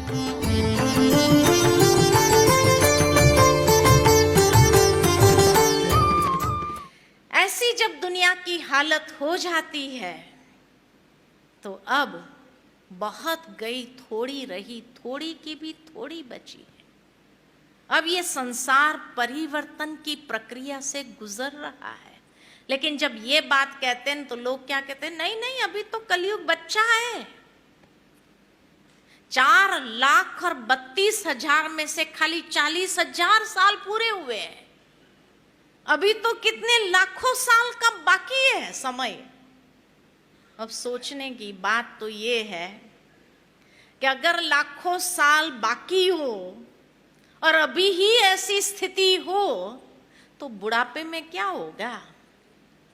ऐसी जब दुनिया की हालत हो जाती है तो अब बहुत गई थोड़ी रही, थोड़ी की भी थोड़ी बची है। अब ये संसार परिवर्तन की प्रक्रिया से गुजर रहा है। लेकिन जब ये बात कहते हैं तो लोग क्या कहते हैं, नहीं नहीं अभी तो कलयुग बच्चा है। 4,32,000 में से खाली 40,000 साल पूरे हुए हैं। अभी तो कितने लाखों साल का बाकी है समय। अब सोचने की बात तो ये है कि अगर लाखों साल बाकी हो और अभी ही ऐसी स्थिति हो तो बुढ़ापे में क्या होगा?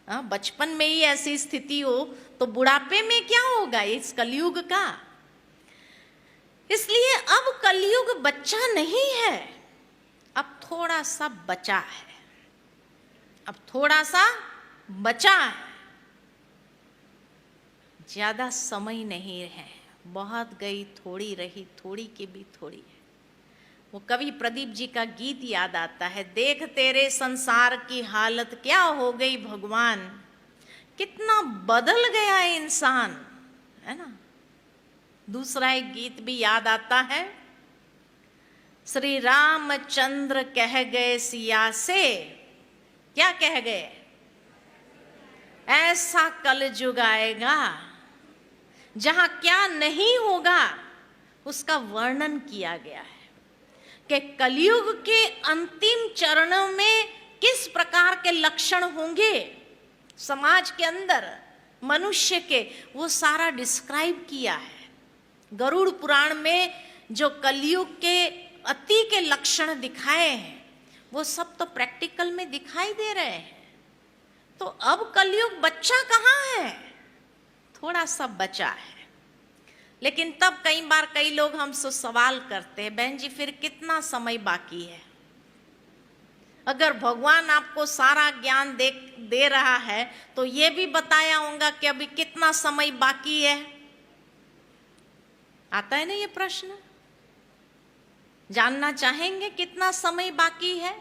बचपन में ही ऐसी स्थिति हो तो बुढ़ापे में क्या होगा इस कलयुग का? इसलिए अब कलयुग बच्चा नहीं है, अब थोड़ा सा बचा है, अब थोड़ा सा बचा है। ज्यादा समय नहीं है, बहुत गई थोड़ी रही, थोड़ी की भी थोड़ी है। वो कवि प्रदीप जी का गीत याद आता है, देख तेरे संसार की हालत क्या हो गई भगवान, कितना बदल गया है इंसान, है ना। दूसरा एक गीत भी याद आता है, श्री रामचंद्र कह गए सिया से, क्या कह गए? ऐसा कलयुग आएगा जहां क्या नहीं होगा उसका वर्णन किया गया है कि कलयुग के अंतिम चरणों में किस प्रकार के लक्षण होंगे समाज के अंदर मनुष्य के, वो सारा डिस्क्राइब किया है। गरुड़ पुराण में जो कलयुग के अति के लक्षण दिखाए हैं वो सब तो प्रैक्टिकल में दिखाई दे रहे हैं। तो अब कलयुग बच्चा कहाँ है? थोड़ा सा बचा है। लेकिन तब कई बार कई लोग हमसे सवाल करते हैं, बहन जी फिर कितना समय बाकी है? अगर भगवान आपको सारा ज्ञान दे रहा है तो ये भी बताया होगा कि अभी कितना समय बाकी है। आता है ना ये प्रश्न? जानना चाहेंगे कितना समय बाकी है?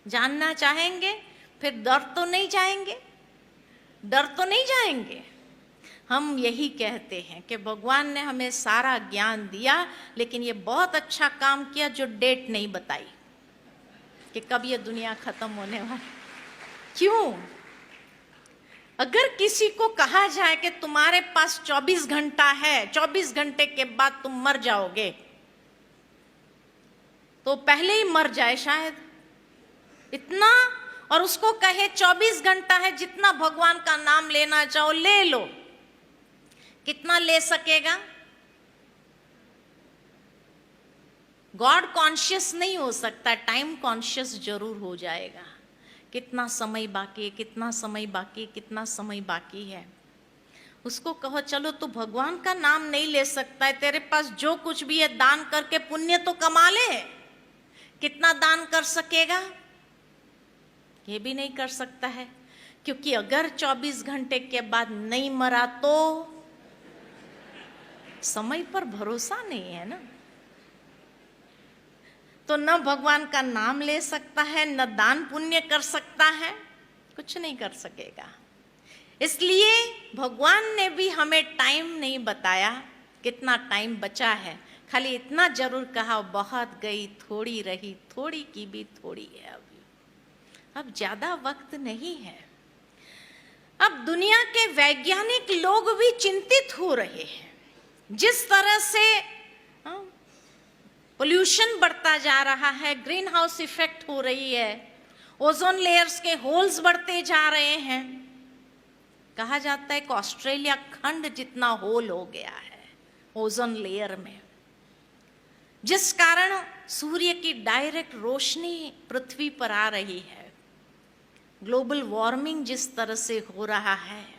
जानना चाहेंगे? फिर डर तो नहीं जाएंगे? डर तो नहीं जाएंगे? हम यही कहते हैं कि भगवान ने हमें सारा ज्ञान दिया, लेकिन ये बहुत अच्छा काम किया जो डेट नहीं बताई कि कब ये दुनिया खत्म होने वाली। क्यों? अगर किसी को कहा जाए कि तुम्हारे पास 24 घंटा है, 24 घंटे के बाद तुम मर जाओगे, तो पहले ही मर जाए शायद। इतना, और उसको कहे 24 घंटा है, जितना भगवान का नाम लेना चाहो ले लो, कितना ले सकेगा? गॉड कॉन्शियस नहीं हो सकता, टाइम कॉन्शियस जरूर हो जाएगा। कितना समय बाकी है, कितना समय बाकी, कितना समय बाकी है। उसको कहो चलो तू भगवान का नाम नहीं ले सकता है, तेरे पास जो कुछ भी है दान करके पुण्य तो कमा ले। कितना दान कर सकेगा? ये भी नहीं कर सकता है, क्योंकि अगर 24 घंटे के बाद नहीं मरा तो समय पर भरोसा नहीं है ना। तो न भगवान का नाम ले सकता है, न दान पुण्य कर सकता है, कुछ नहीं कर सकेगा। इसलिए भगवान ने भी हमें टाइम नहीं बताया कितना टाइम बचा है, खाली इतना जरूर कहा बहुत गई थोड़ी रही, थोड़ी की भी थोड़ी है। अब ज्यादा वक्त नहीं है। अब दुनिया के वैज्ञानिक लोग भी चिंतित हो रहे हैं। जिस तरह से पोल्यूशन बढ़ता जा रहा है, ग्रीन हाउस इफेक्ट हो रही है, ओजोन लेयर्स के होल्स बढ़ते जा रहे हैं। कहा जाता है कि ऑस्ट्रेलिया खंड जितना होल हो गया है ओजोन लेयर में, जिस कारण सूर्य की डायरेक्ट रोशनी पृथ्वी पर आ रही है। ग्लोबल वार्मिंग जिस तरह से हो रहा है,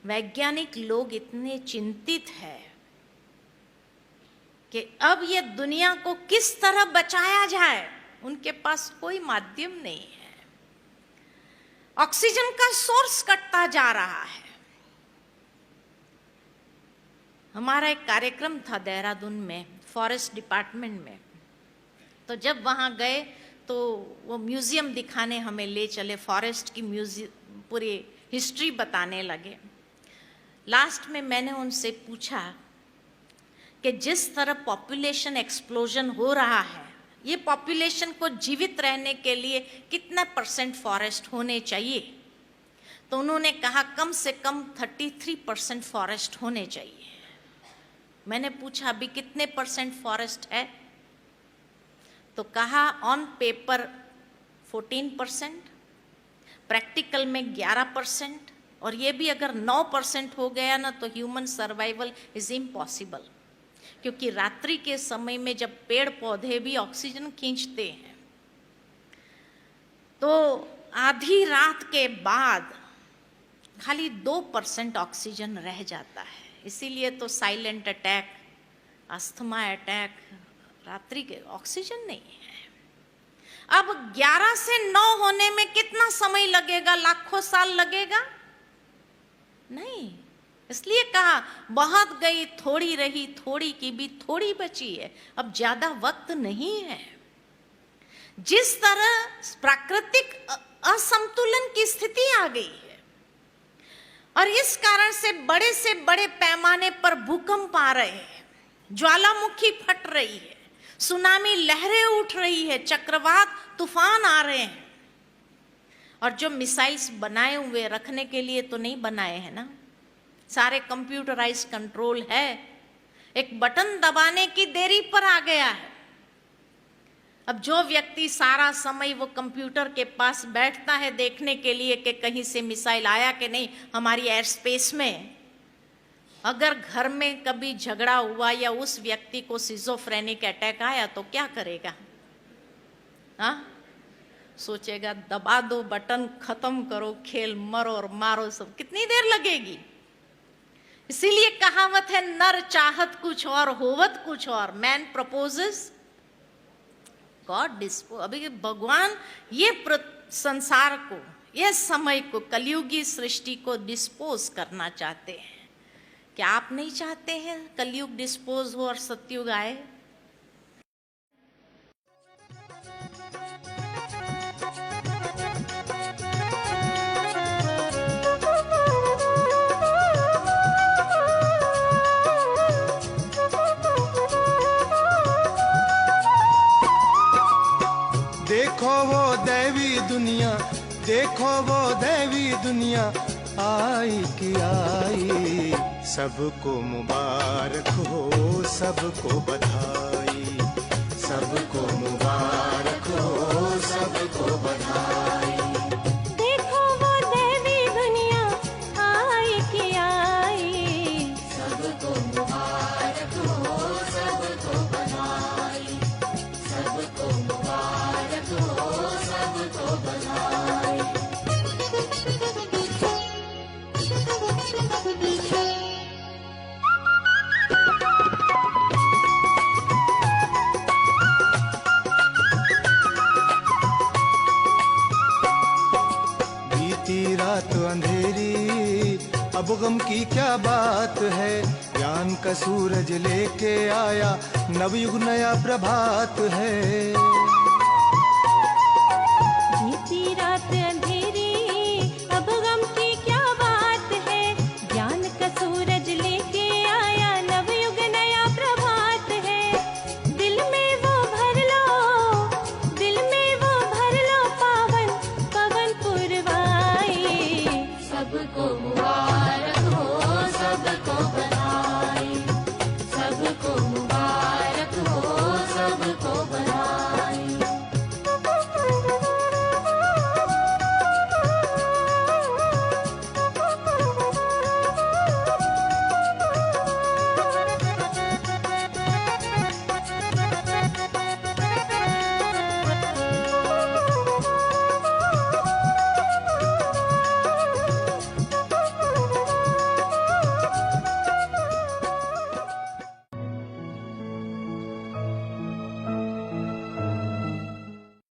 वैज्ञानिक लोग इतने चिंतित हैं कि अब ये दुनिया को किस तरह बचाया जाए, उनके पास कोई माध्यम नहीं है। ऑक्सीजन का सोर्स कटता जा रहा है, हमारा एक कार्यक्रम था देहरादून में, फॉरेस्ट डिपार्टमेंट में। तो जब वहाँ गए तो वो म्यूज़ियम दिखाने हमें ले चले, फॉरेस्ट की म्यूज़ियम पूरी हिस्ट्री बताने लगे। लास्ट में मैंने उनसे पूछा कि जिस तरह पॉपुलेशन एक्सप्लोजन हो रहा है, ये पॉपुलेशन को जीवित रहने के लिए कितना % फॉरेस्ट होने चाहिए? तो उन्होंने कहा कम से कम 33% फॉरेस्ट होने चाहिए। मैंने पूछा अभी कितने % फॉरेस्ट है? तो कहा ऑन पेपर 14%, प्रैक्टिकल में 11%, और ये भी अगर 9% हो गया ना तो ह्यूमन सर्वाइवल इज इम्पॉसिबल, क्योंकि रात्रि के समय में जब पेड़ पौधे भी ऑक्सीजन खींचते हैं तो आधी रात के बाद खाली 2% ऑक्सीजन रह जाता है। इसीलिए तो साइलेंट अटैक, अस्थमा अटैक, रात्रि के ऑक्सीजन नहीं है। अब 11 से 9 होने में कितना समय लगेगा? लाखों साल लगेगा? नहीं। इसलिए कहा बहुत गई थोड़ी रही, थोड़ी की भी थोड़ी बची है, अब ज्यादा वक्त नहीं है। जिस तरह प्राकृतिक असंतुलन की स्थिति आ गई है और इस कारण से बड़े पैमाने पर भूकंप आ रहे हैं, ज्वालामुखी फट रही है, सुनामी लहरें उठ रही है, चक्रवात तूफान आ रहे हैं। और जो मिसाइल्स बनाए हुए रखने के लिए तो नहीं बनाए हैं ना, सारे कंप्यूटराइज कंट्रोल है, एक बटन दबाने की देरी पर आ गया है। अब जो व्यक्ति सारा समय वो कंप्यूटर के पास बैठता है देखने के लिए कि कहीं से मिसाइल आया कि नहीं हमारी एयर स्पेस में, अगर घर में कभी झगड़ा हुआ या उस व्यक्ति को सिजोफ्रेनिक अटैक आया तो क्या करेगा? हाँ, सोचेगा दबा दो बटन, खत्म करो खेल, मरो और मारो सब, कितनी देर लगेगी? इसीलिए कहावत है नर चाहत कुछ और होवत कुछ और, मैन प्रपोजेस गॉड डिस्पोज। अभी भगवान ये संसार को, ये समय को, कलयुगी सृष्टि को डिस्पोज करना चाहते हैं। क्या आप नहीं चाहते हैं कलयुग डिस्पोज हो और सतयुग आए? देखो वो दैवी दुनिया, देखो वो दैवी दुनिया आई कि आई। सबको मुबारक हो, सबको बधाई, सबको मुबारक हो, सबको बधाई। देखो वो दैवी दुनिया आई कि आई, सबको मुबारक हो, सबको बधाई, सबको मुबारक हो, सबको बधाई। बीती रात अंधेरी, अब गम की क्या बात है, ज्ञान का सूरज लेके आया, नवयुग नया प्रभात है। बीती रात